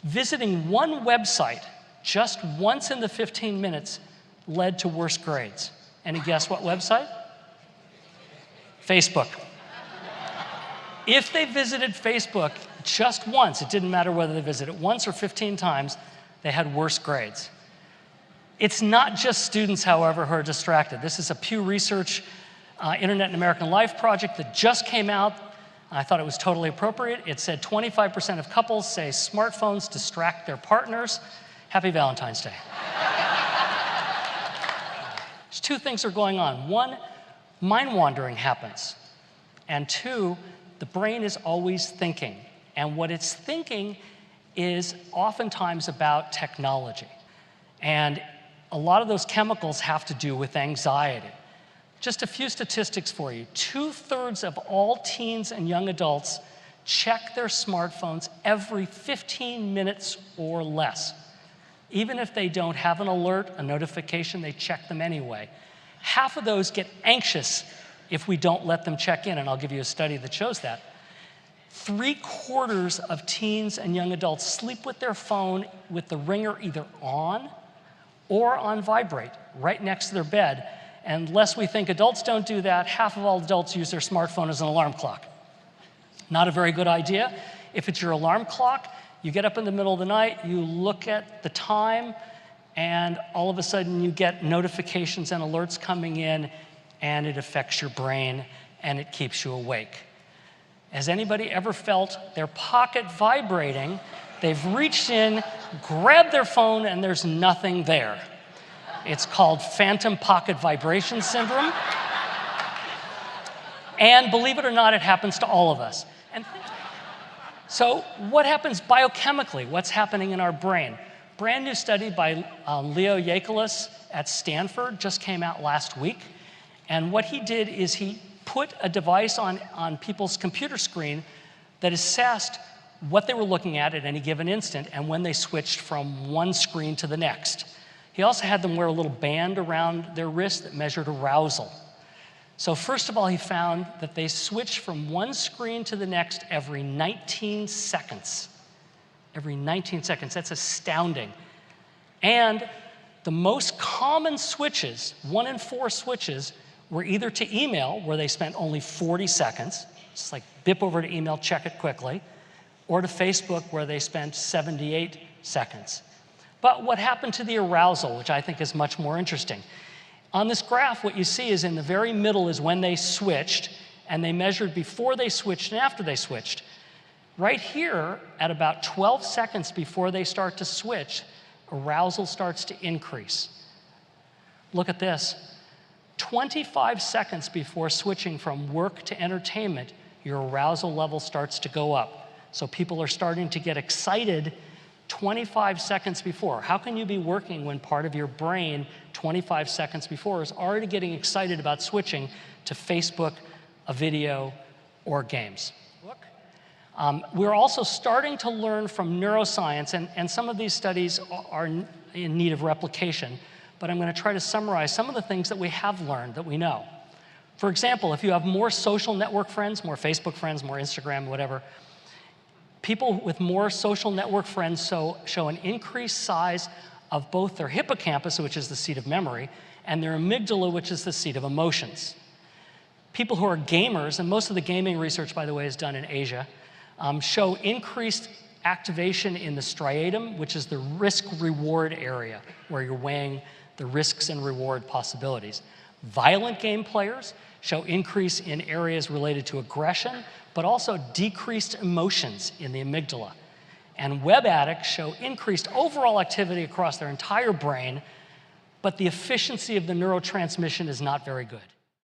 Visiting one website just once in the 15 minutes led to worse grades. Any guess what website? Facebook. If they visited Facebook just once, it didn't matter whether they visited once or 15 times, they had worse grades. It's not just students, however, who are distracted. This is a Pew Research Internet and American Life project that just came out. I thought it was totally appropriate. It said 25% of couples say smartphones distract their partners. Happy Valentine's Day. There's two things that are going on. One, mind wandering happens. And two, the brain is always thinking. And what it's thinking is oftentimes about technology. And a lot of those chemicals have to do with anxiety. Just a few statistics for you. 2/3 of all teens and young adults check their smartphones every 15 minutes or less. Even if they don't have an alert, a notification, they check them anyway. Half of those get anxious if we don't let them check in, and I'll give you a study that shows that. 3/4 of teens and young adults sleep with their phone with the ringer either on or on vibrate, right next to their bed. And lest we think adults don't do that, half of all adults use their smartphone as an alarm clock. Not a very good idea. If it's your alarm clock, you get up in the middle of the night, you look at the time, and all of a sudden you get notifications and alerts coming in, and it affects your brain, and it keeps you awake. Has anybody ever felt their pocket vibrating? They've reached in, grabbed their phone, and there's nothing there. It's called phantom pocket vibration syndrome. And believe it or not, it happens to all of us. And so what happens biochemically? What's happening in our brain? Brand new study by Leo Yakelis at Stanford just came out last week. And what he did is he put a device on people's computer screen that assessed what they were looking at any given instant and when they switched from one screen to the next. He also had them wear a little band around their wrist that measured arousal. So first of all, he found that they switched from one screen to the next every 19 seconds. Every 19 seconds. That's astounding. And the most common switches, 1 in 4 switches, were either to email, where they spent only 40 seconds, just like bip over to email, check it quickly, or to Facebook, where they spent 78 seconds. But what happened to the arousal, which I think is much more interesting? On this graph, what you see is in the very middle is when they switched, and they measured before they switched and after they switched. Right here, at about 12 seconds before they start to switch, arousal starts to increase. Look at this. 25 seconds before switching from work to entertainment, your arousal level starts to go up. So people are starting to get excited 25 seconds before. How can you be working when part of your brain 25 seconds before is already getting excited about switching to Facebook, a video, or games? We're also starting to learn from neuroscience, and some of these studies are in need of replication, but I'm going to try to summarize some of the things that we have learned that we know. For example, if you have more social network friends, more Facebook friends, more Instagram, whatever, people with more social network friends show an increased size of both their hippocampus, which is the seat of memory, and their amygdala, which is the seat of emotions. People who are gamers, and most of the gaming research, by the way, is done in Asia, show increased activation in the striatum, which is the risk-reward area, where you're weighing the risks and reward possibilities. Violent game players show increase in areas related to aggression, but also decreased emotions in the amygdala. And web addicts show increased overall activity across their entire brain, but the efficiency of the neurotransmission is not very good.